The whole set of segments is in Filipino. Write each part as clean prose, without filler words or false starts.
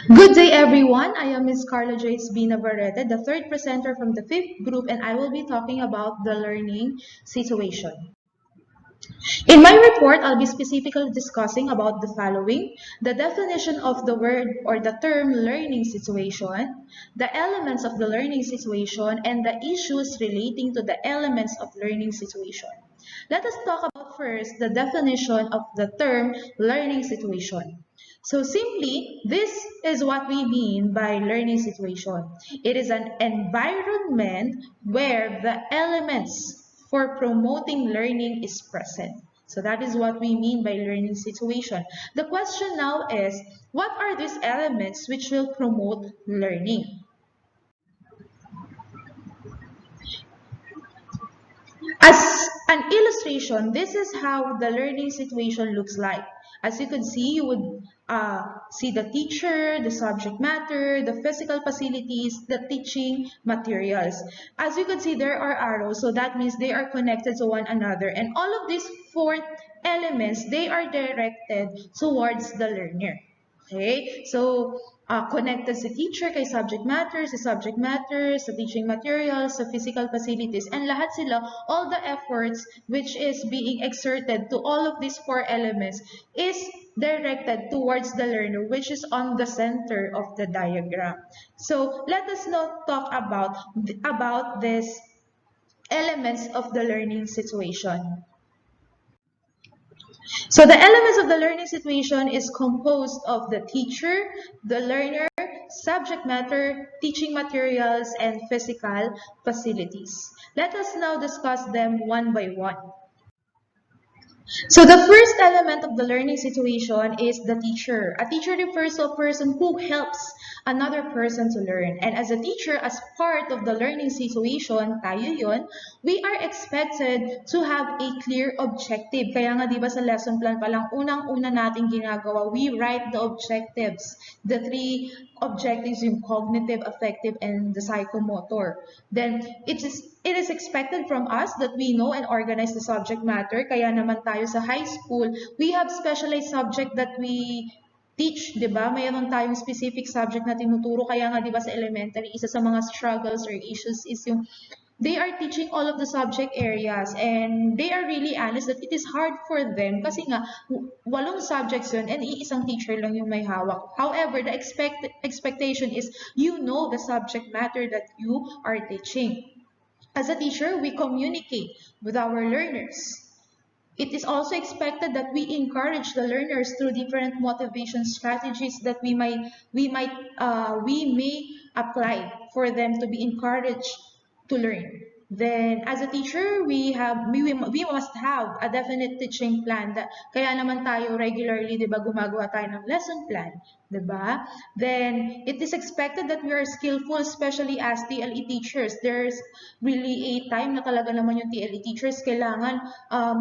Good day, everyone. I am Ms. Carla Joyce B. Navarrete, the third presenter from the fifth group, and I will be talking about the learning situation. In my report, I'll be specifically discussing about the following: the definition of the word or the term learning situation, the elements of the learning situation, and the issues relating to the elements of learning situation. Let us talk about first the definition of the term learning situation. So simply, this is what we mean by learning situation. It is an environment where the elements for promoting learning is present. So that is what we mean by learning situation. The question now is, what are these elements which will promote learning? As an illustration, this is how the learning situation looks like. As you could see, you would see the teacher, the subject matter, the physical facilities, the teaching materials. As you could see, there are arrows, so that means they are connected to one another. And all of these four elements, they are directed towards the learner. Okay, so connected sa teacher kay subject matters, sa teaching materials, sa physical facilities, and lahat sila, all the efforts which is being exerted to all of these four elements is directed towards the learner, which is on the center of the diagram. So let us now talk about these elements of the learning situation. So the elements of the learning situation is composed of the teacher, the learner, subject matter, teaching materials, and physical facilities. Let us now discuss them one by one. So the first element of the learning situation is the teacher. A teacher refers to a person who helps another person to learn. And as a teacher, as part of the learning situation, tayo yun, we are expected to have a clear objective. Kaya nga, di ba sa lesson plan pa lang, unang-una nating ginagawa, we write the objectives. The three objectives, yung cognitive, affective, and the psychomotor. Then, it is expected from us that we know and organize the subject matter. Kaya naman tayo sa high school, we have specialized subject that we teach, di ba? Mayroon tayong specific subject na tinuturo. Kaya nga, di ba, sa elementary, isa sa mga struggles or issues is yung they are teaching all of the subject areas and they are really honest that it is hard for them kasi nga walong subjects yun and iisang teacher lang yung may hawak. However, the expectation is you know the subject matter that you are teaching. As a teacher, we communicate with our learners. It is also expected that we encourage the learners through different motivation strategies that we may apply for them to be encouraged to learn. Then, as a teacher, we must have a definite teaching plan. Kaya naman tayo regularly, di ba, gumagawa tayo ng lesson plan, di ba? Then, it is expected that we are skillful, especially as TLE teachers. There's really a time na talaga naman yung TLE teachers, kailangan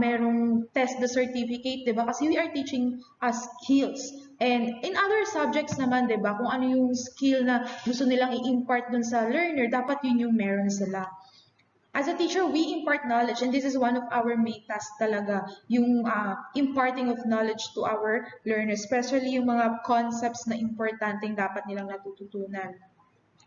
merong test the certificate, di ba? Kasi we are teaching skills. And in other subjects naman, di ba, kung ano yung skill na gusto nilang i-impart dun sa learner, dapat yun yung meron sila. As a teacher, we impart knowledge, and this is one of our main tasks talaga, yung imparting of knowledge to our learners, especially yung mga concepts na importanteng dapat nilang natututunan.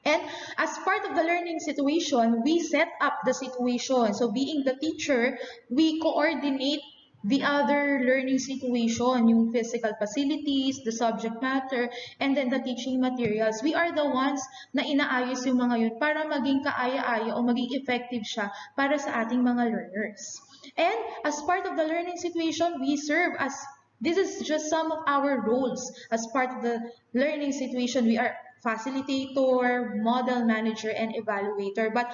And as part of the learning situation, we set up the situation. So being the teacher, we coordinate the other learning situation, yung physical facilities, the subject matter, and then the teaching materials. We are the ones na inaayos yung mga yun para maging kaaya-aya o maging effective siya para sa ating mga learners. And as part of the learning situation, we serve as this is just some of our roles as part of the learning situation. We are facilitator, model manager, and evaluator. But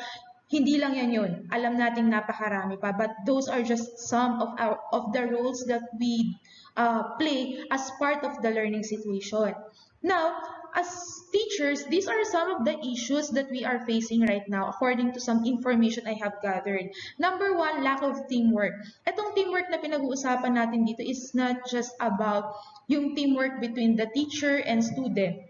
hindi lang yan yun. Alam nating napakarami pa. But those are just some of the roles that we play as part of the learning situation. Now, as teachers, these are some of the issues that we are facing right now according to some information I have gathered. Number one, lack of teamwork. Itong teamwork na pinag-uusapan natin dito is not just about yung teamwork between the teacher and student.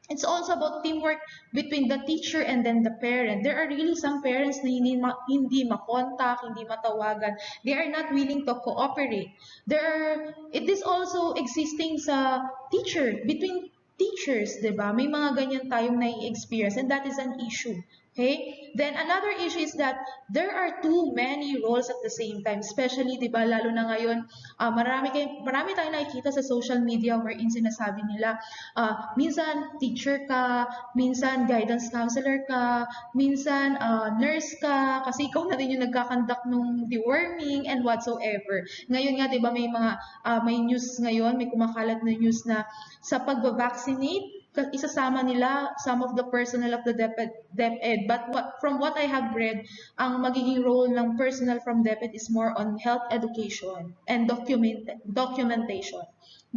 It's also about teamwork between the teacher and then the parent. There are really some parents na hindi makontak, hindi matawagan. They are not willing to cooperate. It is also existing sa teacher between teachers, di ba? May mga ganyan tayong nai-experience and that is an issue. Okay? Then another issue is that there are too many roles at the same time, especially, di ba, lalo na ngayon, marami tayong nakikita sa social media wherein sinasabi nila, minsan teacher ka, minsan guidance counselor ka, minsan nurse ka, kasi ikaw na rin yung nagkakandak ng deworming and whatsoever. Ngayon nga, di ba, may news ngayon, may kumakalat na news na sa pag-vaccinate, isasama nila some of the personnel of the DepEd. But from what I have read, ang magiging role ng personnel from DepEd is more on health education and documentation.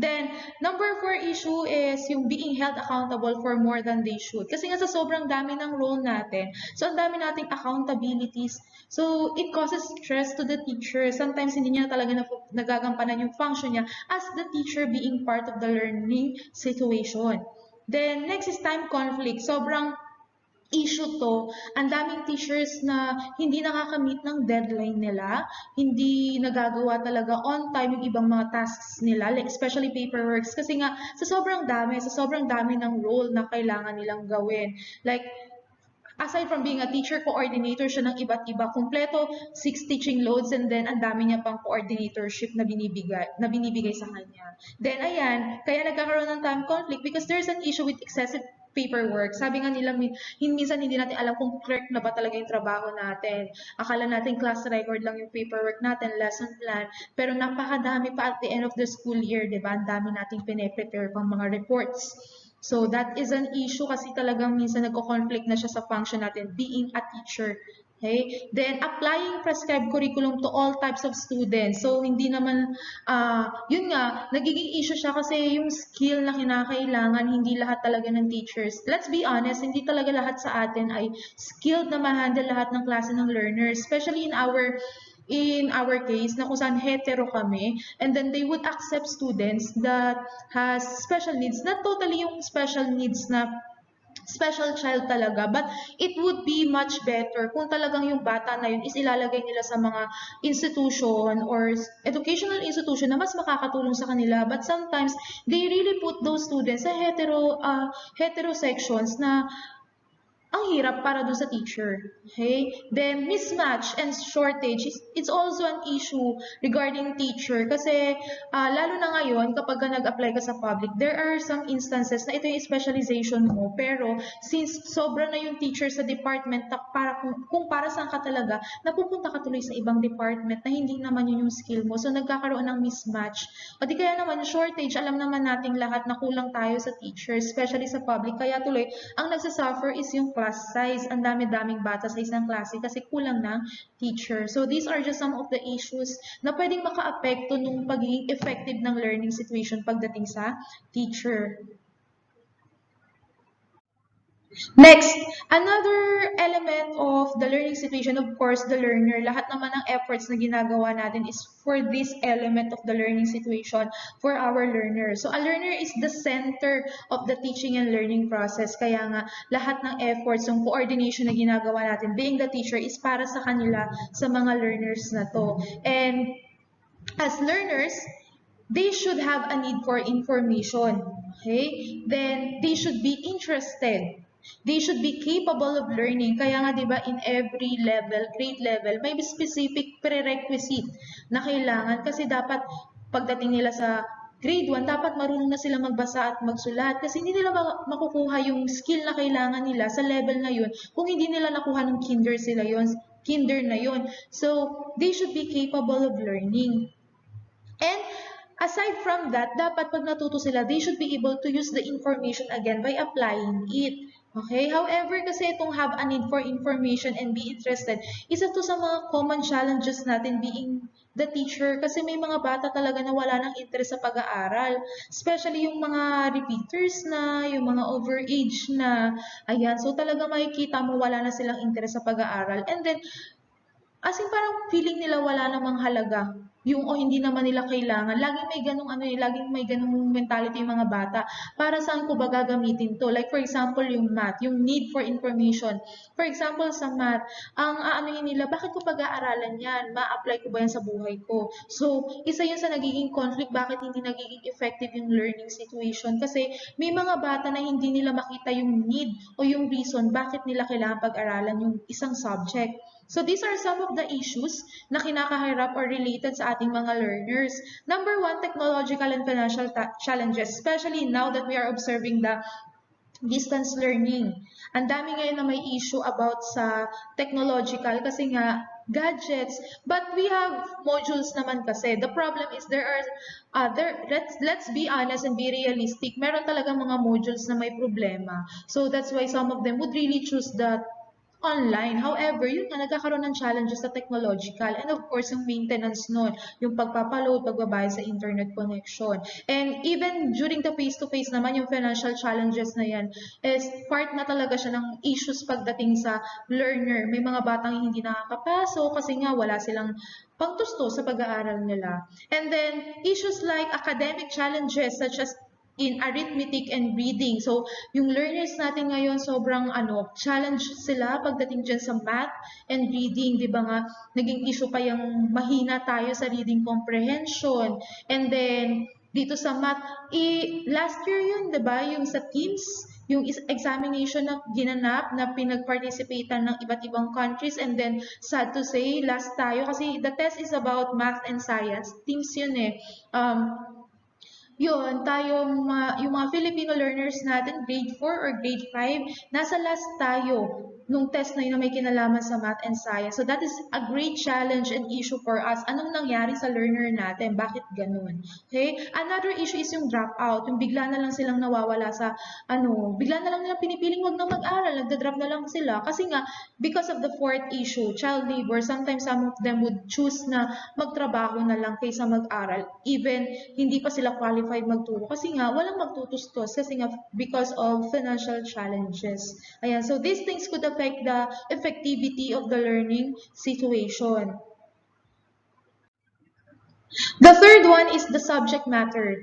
Then, number 4 issue is yung being held accountable for more than they should. Kasi nga sa sobrang dami ng role natin, so ang dami nating accountabilities, so it causes stress to the teacher. Sometimes hindi niya talaga nagagampanan yung function niya as the teacher being part of the learning situation. Then, next is time conflict. Sobrang issue to. Ang daming teachers na hindi nakakamit ng deadline nila, hindi nagagawa talaga on time yung ibang mga tasks nila, like especially paperworks. Kasi nga, sa sobrang dami ng role na kailangan nilang gawin. Like, aside from being a teacher, coordinator siya ng iba't iba. Kumpleto 6 teaching loads and then ang dami niya pang coordinatorship na binibigay sa kanya. Then ayan, kaya nagkakaroon ng time conflict because there's an issue with excessive paperwork. Sabi nga nila, minsan hindi natin alam kung clerk na ba talaga yung trabaho natin. Akala natin class record lang yung paperwork natin, lesson plan, pero napakadami pa at the end of the school year, di ba? Ang dami nating pine-prepare pang mga reports. So that is an issue kasi talagang minsan nagko-conflict na siya sa function natin, being a teacher. Okay? Then, applying prescribed curriculum to all types of students. So, hindi naman, yun nga, nagiging issue siya kasi yung skill na kinakailangan, hindi lahat talaga ng teachers. Let's be honest, hindi talaga lahat sa atin ay skilled na ma-handle lahat ng klase ng learners. Especially in our case, na kung saan hetero kami, and then they would accept students that has special needs, not totally yung special needs na special child talaga, but it would be much better kung talagang yung bata na yun is ilalagay nila sa mga institution or educational institution na mas makakatulong sa kanila. But sometimes, they really put those students sa hetero sections na ang hirap para dun sa teacher. Okay? Then, mismatch and shortage, it's also an issue regarding teacher. Kasi, lalo na ngayon, kapag nag-apply ka sa public, there are some instances na ito yung specialization mo. Pero, since sobra na yung teacher sa department, kung para saan ka talaga, napupunta ka tuloy sa ibang department na hindi naman yun yung skill mo. So, nagkakaroon ng mismatch. O di kaya naman, shortage, alam naman nating lahat na kulang tayo sa teacher, especially sa public. Kaya tuloy, ang nagsasuffer is yung class size. Ang dami-daming bata sa isang klase kasi kulang ng teacher. So these are just some of the issues na pwedeng maka-apekto nung pagiging effective ng learning situation pagdating sa teacher. Next, another element of the learning situation, of course, the learner. Lahat naman ng efforts na ginagawa natin is for this element of the learning situation for our learner. So, a learner is the center of the teaching and learning process. Kaya nga, lahat ng efforts, yung coordination na ginagawa natin, being the teacher, is para sa kanila, sa mga learners na to. And as learners, they should have a need for information. Okay? Then, they should be interested. They should be capable of learning. Kaya nga, di ba, in every level, grade level, may specific prerequisite na kailangan. Kasi dapat, pagdating nila sa grade 1, dapat marunong na sila magbasa at magsulat. Kasi hindi nila makukuha yung skill na kailangan nila sa level na yun kung hindi nila nakuha ng kinder na yun. So, they should be capable of learning. And, aside from that, dapat pag natuto sila, they should be able to use the information again by applying it. Okay? However, kasi itong have a need for information and be interested, isa to sa mga common challenges natin being the teacher kasi may mga bata talaga na wala ng interest sa pag-aaral. Especially yung mga repeaters na, yung mga overage na, ayan. So talaga makikita mo wala na silang interest sa pag-aaral. And then, as in parang feeling nila wala namang halaga yung o hindi naman nila kailangan. Laging may ganung ano eh, laging may ganung mentality yung mga bata. Para saan ko ba gagamitin to? Like for example, yung math, yung need for information. For example, sa math, ang aanuhin nila, bakit ko pag-aaralan yan? Ma-apply ko ba yan sa buhay ko? So, isa yun sa nagiging conflict, bakit hindi nagiging effective yung learning situation. Kasi may mga bata na hindi nila makita yung need o yung reason bakit nila kailangan pag-aralan yung isang subject. So these are some of the issues na kinakaharap or related sa ating mga learners. Number one, technological and financial challenges, especially now that we are observing the distance learning. Ang dami ngayon na may issue about sa technological kasi nga gadgets, but we have modules naman kasi. The problem is there are let's be honest and be realistic. Meron talaga mga modules na may problema. So that's why some of them would really choose the online. However, yun nga, nagkakaroon ng challenges sa technological and of course, yung maintenance nun, yung pagpapaload, pagbabayad sa internet connection. And even during the face-to-face naman, yung financial challenges na yan is part na talaga siya ng issues pagdating sa learner. May mga batang hindi nakakapasok kasi nga wala silang pangtusto sa pag-aaral nila. And then, issues like academic challenges such as in arithmetic and reading. So, yung learners natin ngayon sobrang challenge sila pagdating dyan sa math and reading, di ba nga, naging issue pa yung mahina tayo sa reading comprehension. And then, dito sa math, last year yun, di ba, yung sa teams, yung examination na ginanap na pinag-participatean ng iba't ibang countries and then sad to say, last tayo kasi the test is about math and science. Teams yun eh. Yun, yung mga Filipino learners natin, grade 4 or grade 5, nasa last tayo nung test na yun na may kinalaman sa math and science. So that is a great challenge and issue for us. Anong nangyari sa learner natin? Bakit ganun? Okay? Another issue is yung dropout. Yung bigla na lang silang nawawala sa, bigla na lang nilang pinipiling wag na mag-aral, nagda-drop na lang sila. Kasi nga, because of the fourth issue, child labor, sometimes some of them would choose na magtrabaho na lang kaysa mag-aral. Even hindi pa sila qualified magturo. Kasi nga, walang magtutustos. Kasi nga, because of financial challenges. Ayan, so these things could affect the effectivity of the learning situation. The third one is the subject matter.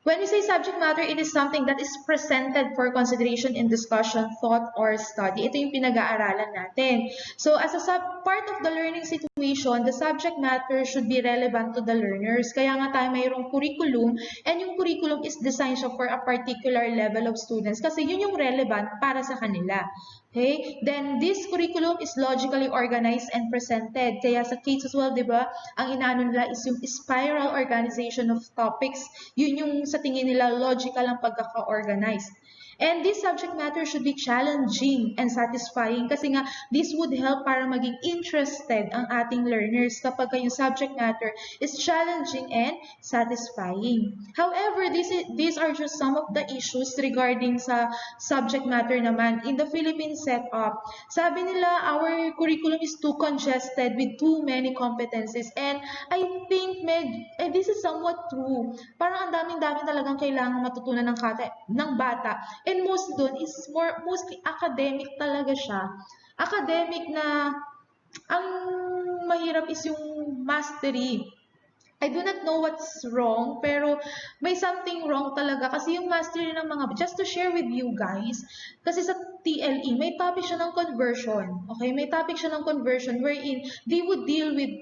When we say subject matter, it is something that is presented for consideration in discussion, thought, or study. Ito yung pinag-aaralan natin. So as a part of the learning situation, the subject matter should be relevant to the learners. Kaya nga tayo mayroong curriculum, and yung curriculum is designed siya for a particular level of students kasi yun yung relevant para sa kanila. Okay? Then, this curriculum is logically organized and presented. Kaya sa K-12, di ba, ang inaano nila is yung spiral organization of topics. Yun yung sa tingin nila logical ang pagkaka-organize. And this subject matter should be challenging and satisfying kasi nga this would help para maging interested ang ating learners kapag yung subject matter is challenging and satisfying. However, these are just some of the issues regarding sa subject matter naman. In the Philippine setup, sabi nila our curriculum is too congested with too many competencies and I think this is somewhat true. Parang ang daming-dami talagang kailangan matutunan ng bata. And most doon is mostly academic talaga siya. Academic na ang mahirap is yung mastery. I do not know what's wrong, pero may something wrong talaga kasi yung mastery ng mga, just to share with you guys, kasi sa TLE, may topic siya ng conversion. Okay? May topic siya ng conversion wherein they would deal with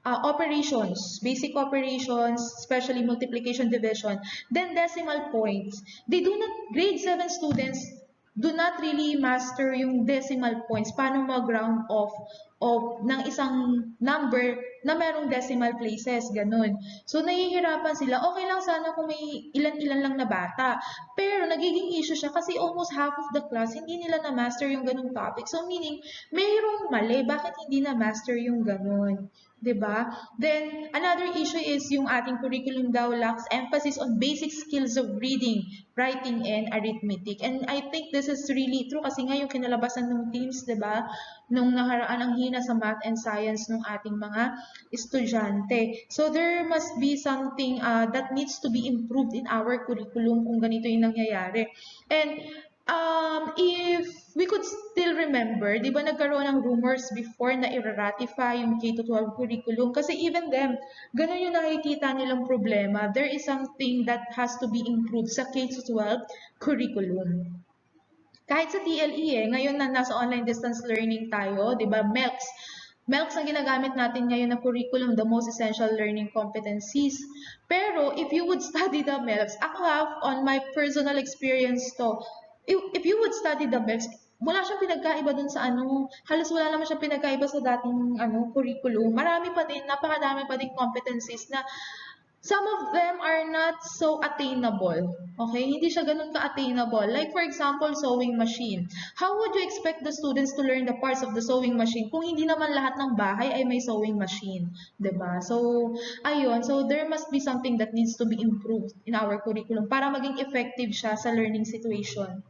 operations, basic operations, especially multiplication, division, then decimal points. Grade 7 students do not really master yung decimal points, paano mag-round off ng isang number na merong decimal places, ganun. So, nahihirapan sila. Okay lang sana kung may ilan-ilan lang na bata. Pero, nagiging issue siya kasi almost half of the class, hindi nila na-master yung ganung topic. So, meaning, mayroong mali. Bakit hindi na-master yung ganun? Diba? Then, another issue is yung ating curriculum daw lacks emphasis on basic skills of reading, writing, and arithmetic. And I think this is really true kasi nga yung kinalabasan ng teams, diba? Nung nakaraan ang hina sa math and science ng ating mga estudyante. So, there must be something that needs to be improved in our curriculum kung ganito yung nangyayari. And, If we could still remember, di ba nagkaroon ng rumors before na i-ratify yung K-12 curriculum? Kasi even them, ganun yung nakikita nilang problema. There is something that has to be improved sa K-12 curriculum. Kahit sa TLE ngayon na nasa online distance learning tayo, di ba, MELCS. MELCS ang ginagamit natin ngayon na curriculum, the most essential learning competencies. Pero if you would study the MELCS, ako have on my personal experience to, if you would study the MELCS, wala siyang pinagkaiba dun sa ano, halos wala naman siyang pinagkaiba sa dating curriculum. Marami pa din, napakadami pa din competencies na some of them are not so attainable. Okay? Hindi siya ganun ka-attainable. Like for example, sewing machine. How would you expect the students to learn the parts of the sewing machine kung hindi naman lahat ng bahay ay may sewing machine? 'Di ba? So, ayun. So, there must be something that needs to be improved in our curriculum para maging effective siya sa learning situation.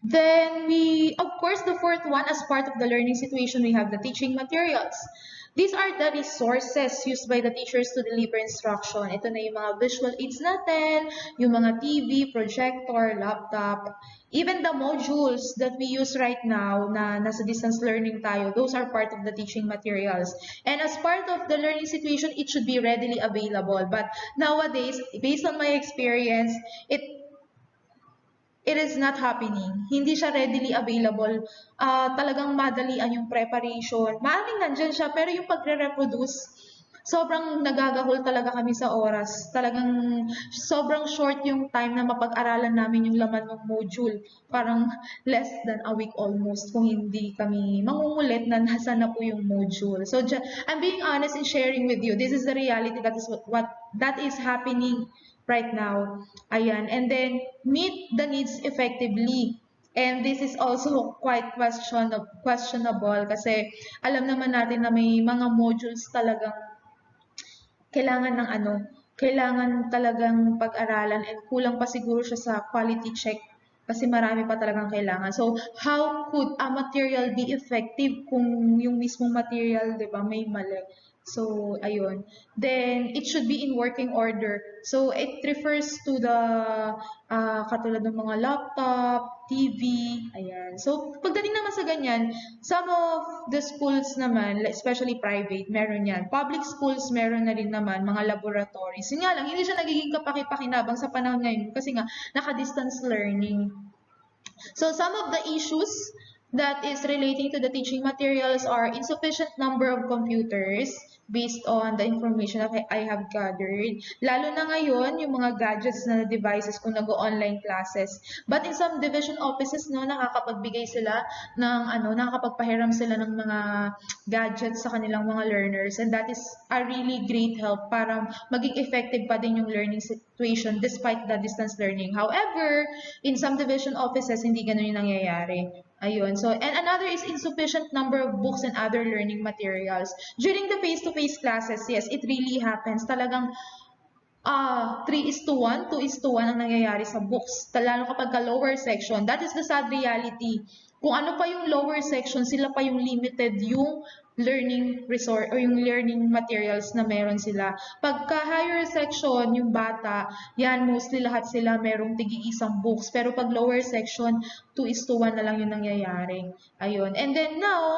Then of course, the fourth one, as part of the learning situation, we have the teaching materials. These are the resources used by the teachers to deliver instruction. Ito na yung mga visual aids natin, yung mga TV, projector, laptop, even the modules that we use right now na nasa distance learning tayo, those are part of the teaching materials. And as part of the learning situation, it should be readily available. But nowadays, based on my experience, it is not happening. Hindi siya readily available. Talagang madalian yung preparation. Maaaring nandyan siya, pero yung pagre-reproduce, sobrang nagagahol talaga kami sa oras. Talagang sobrang short yung time na mapag-aralan namin yung laman ng module. Parang less than a week almost kung hindi kami mangungulit na nasa na po yung module. So I'm being honest in sharing with you. This is the reality that is happening right now. Ayan. And then, meet the needs effectively. And this is also quite questionable kasi alam naman natin na may mga modules talagang kailangan ng kailangan talagang pag-aralan and kulang pa siguro siya sa quality check kasi marami pa talagang kailangan. So, how could a material be effective kung yung mismong material, 'di ba, may mali? So, ayun. Then, it should be in working order. So, it refers to the katulad ng mga laptop, TV, ayan. So, pagdating naman sa ganyan, some of the schools naman, especially private, meron yan. Public schools, meron na rin naman, mga laboratories. Yun nga lang, hindi siya nagiging kapaki-pakinabang sa panahon ngayon kasi nga, naka-distance learning. So, some of the issues that is relating to the teaching materials are insufficient number of computers based on the information that I have gathered. Lalo na ngayon, yung mga gadgets na devices kung nag-online classes. But in some division offices, no, nakakapagbigay sila ng nakakapagpahiram sila ng mga gadgets sa kanilang mga learners. And that is a really great help para maging effective pa din yung learning situation despite the distance learning. However, in some division offices, hindi ganun yung nangyayari. Ayun. So, and another is insufficient number of books and other learning materials. During the face-to-face classes, yes, it really happens. Talagang 3:1, 2:1 ang nangyayari sa books. Lalo kapag lower section. That is the sad reality. Kung ano pa yung lower section, sila pa yung limited yung learning resource or yung learning materials na meron sila. Pagka higher section, yung bata, yan, mostly lahat sila merong tig-iisang books. Pero pag lower section, 2:1 na lang yung nangyayari. Ayun. And then now,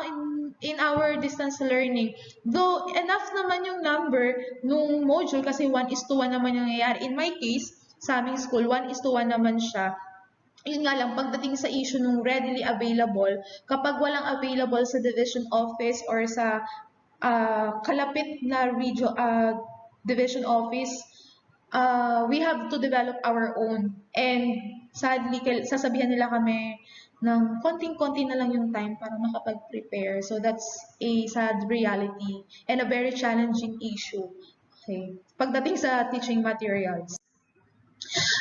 in our distance learning, though enough naman yung number nung module kasi 1:1 naman yung nangyayari. In my case, sa aming school, 1:1 naman siya. Yun nga lang, pagdating sa issue nung readily available, kapag walang available sa division office or sa kalapit na division office, we have to develop our own. And sadly, sasabihan nila kami ng konting-konti na lang yung time para makapag-prepare. So that's a sad reality and a very challenging issue. Okay. Pagdating sa teaching materials.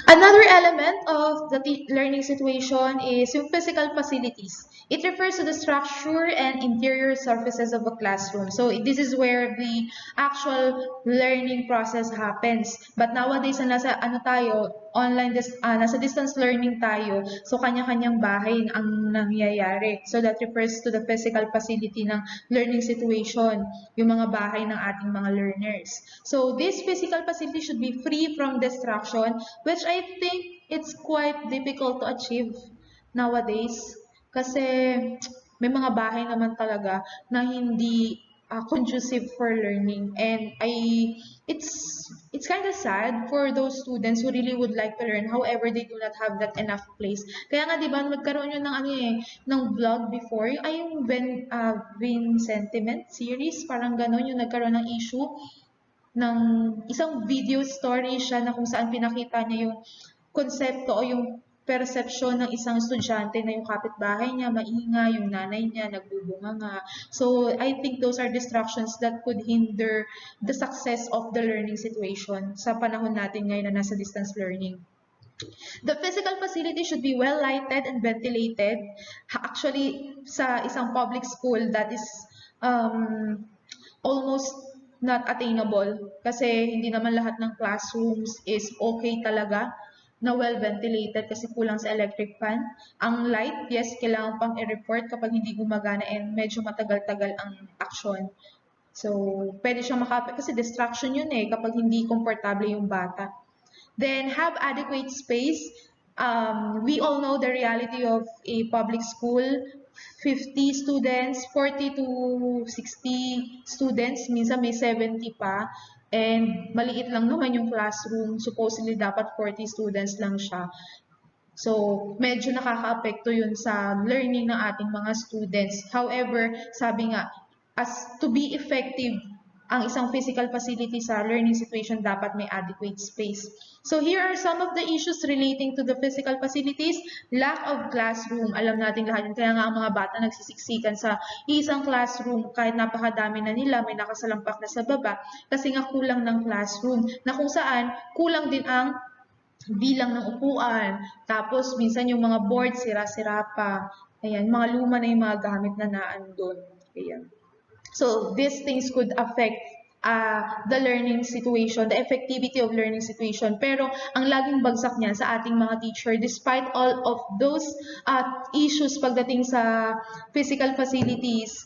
Another element of the learning situation is yung physical facilities. It refers to the structure and interior surfaces of a classroom. So this is where the actual learning process happens. But nowadays, nasa nasa distance learning tayo. So kanya-kanyang bahay ang nangyayari. So that refers to the physical facility ng learning situation, yung mga bahay ng ating mga learners. So this physical facility should be free from distraction, which I think it's quite difficult to achieve. nowadays. Kasi may mga bahay naman talaga na hindi conducive for learning, and it's kind of sad for those students who really would like to learn, however they do not have that enough place. Kaya nga 'di ba nagkaroon yun ng ng vlog before, yung Win Sentiment series, parang gano'n yung nagkaroon ng issue ng isang video story siya na kung saan pinakita niya yung konsepto o yung perception ng isang estudyante na yung kapitbahay niya maingay, yung nanay niya nagbubunganga. So I think those are distractions that could hinder the success of the learning situation sa panahon natin ngayon na nasa distance learning. The physical facility should be well lighted and ventilated. Actually, sa isang public school, that is almost not attainable kasi hindi naman lahat ng classrooms is okay talaga na well ventilated kasi kulang sa electric fan. Ang light, yes, kailangan pang i-report kapag hindi gumagana and medyo matagal-tagal ang action. So, pwede siyang kasi distraction yun kapag hindi komportable yung bata. Then, have adequate space. We all know the reality of a public school. 50 students, 40 to 60 students, minsan may 70 pa. And maliit lang naman yung classroom. Supposedly, dapat 40 students lang siya. So, medyo nakaka-apekto yun sa learning ng ating mga students. However, sabi nga, as to be effective, ang isang physical facility sa learning situation dapat may adequate space. So here are some of the issues relating to the physical facilities. Lack of classroom. Alam natin lahat yun. Kaya nga ang mga bata nagsisiksikan sa isang classroom kahit napakadami na nila, may nakasalampak na sa baba kasi nga kulang ng classroom. Na kung saan kulang din ang bilang ng upuan. Tapos minsan yung mga board sira-sira pa. Ayan, mga luma na yung mga gamit na naandun. Ayan. So these things could affect the learning situation, the effectivity of learning situation. Pero ang laging bagsak niyan sa ating mga teacher, despite all of those issues pagdating sa physical facilities,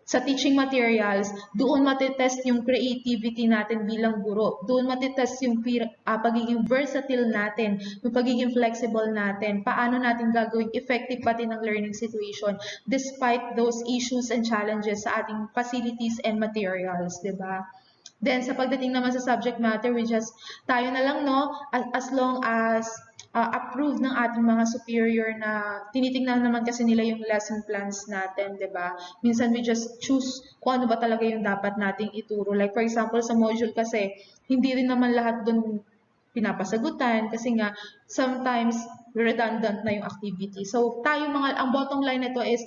sa teaching materials, doon matitest yung creativity natin bilang guro. Doon matitest yung pagiging versatile natin, yung pagiging flexible natin, paano natin gagawing effective pati ng learning situation despite those issues and challenges sa ating facilities and materials, di ba? Then, sa pagdating naman sa subject matter, tayo na lang, no? As long as approved ng ating mga superior na tinitingnan naman kasi nila yung lesson plans natin, di ba? Minsan we just choose kung ano ba talaga yung dapat nating ituro. Like for example, sa module kasi, hindi rin naman lahat dun pinapasagutan kasi nga sometimes redundant na yung activity. So ang bottom line nito is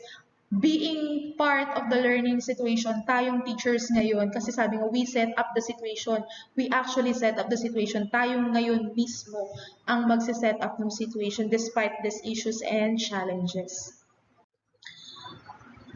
being part of the learning situation, tayong teachers ngayon, kasi sabi nga, we set up the situation, we actually set up the situation, tayong ngayon mismo ang magsiset up ng situation despite these issues and challenges.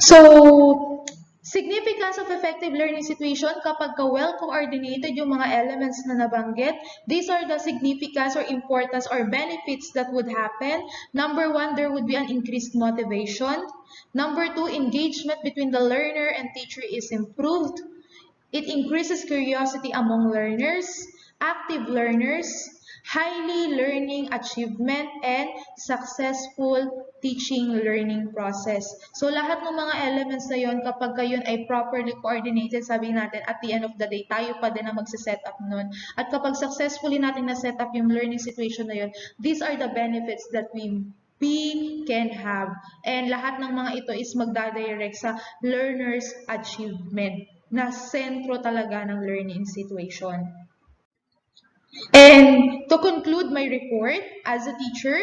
So, significance of effective learning situation kapag well-coordinated yung mga elements na nabanggit. These are the significance or importance or benefits that would happen. Number one, there would be an increased motivation. Number two, engagement between the learner and teacher is improved. It increases curiosity among learners, active learners, highly learning achievement, and successful teaching learning process. So lahat ng mga elements na yon kapag kayon ay properly coordinated, sabi natin at the end of the day, tayo pa din ang magsiset up nun. At kapag successfully natin na-set up yung learning situation na yon, these are the benefits that we can have. And lahat ng mga ito is magdadirect sa learner's achievement na sentro talaga ng learning situation. And to conclude my report, as a teacher,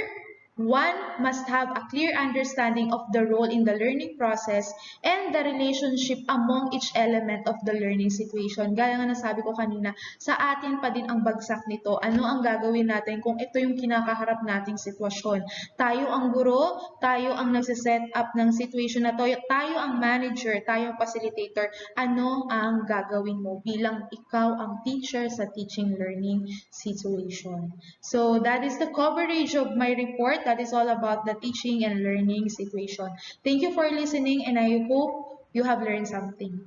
one must have a clear understanding of the role in the learning process and the relationship among each element of the learning situation. Gaya nga nasabi ko kanina, sa atin pa din ang bagsak nito. Ano ang gagawin natin kung ito yung kinakaharap nating sitwasyon? Tayo ang guro, tayo ang nagsiset up ng situation na to, tayo ang manager, tayo ang facilitator. Ano ang gagawin mo bilang ikaw ang teacher sa teaching learning situation? So that is the coverage of my report. That is all about the teaching and learning situation. Thank you for listening, and I hope you have learned something.